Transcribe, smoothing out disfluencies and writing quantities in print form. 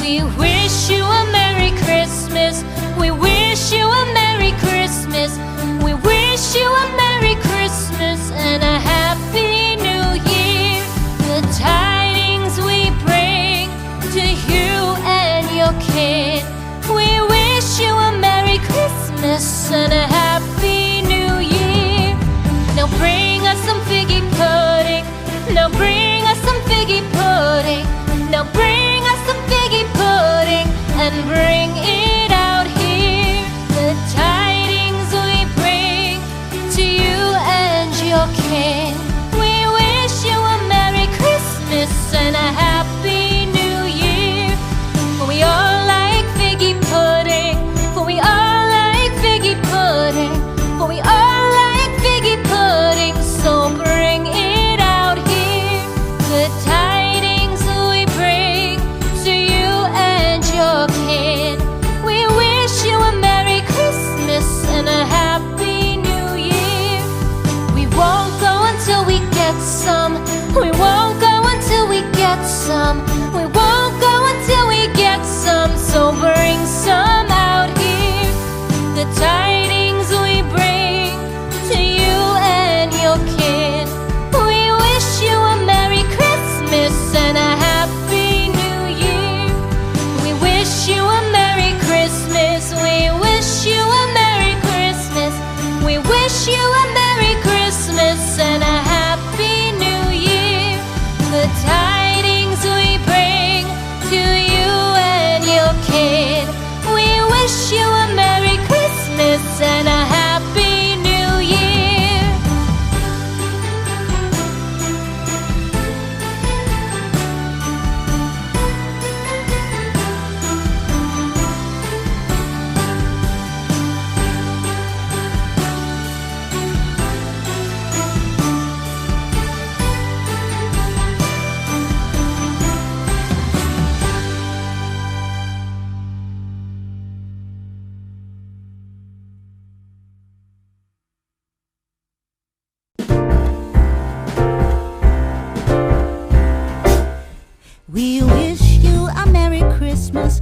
We wish you a Merry Christmas. We wish you a Merry Christmas. We wish you a Merry Christmas and a Happy New Year. The tidings we bring to you and your kid. We wish you a Merry Christmas and a Happy New Year. Now bring us some figgy pudding. Now bring us some figgy pudding. Now bring us some figgy pudding and bring it out here. The tidings we bring to you and your kin. We wish you a Merry Christmas and a Happy New Year. For we all like figgy pudding. For we all like figgy pudding. For we all like figgy pudding. So bring it out here. The tidings we bring to you and your kin. We wish you a Merry Christmas and a Happy New Year. We won't go until we get some. We won't go until we get some. We won't go until we get some. So bring some out here. The tidings we bring to you and your kin. We wish you a Merry Christmas and a Happy New Year. We wish you a Merry Christmas. We wish you a Merry Christmas. We wish you a Merry Christmas and a Happy New Year. The tidings we bring to you and your kid. We wish you a Merry Christmas and a Happy New Year. We wish you a Merry Christmas.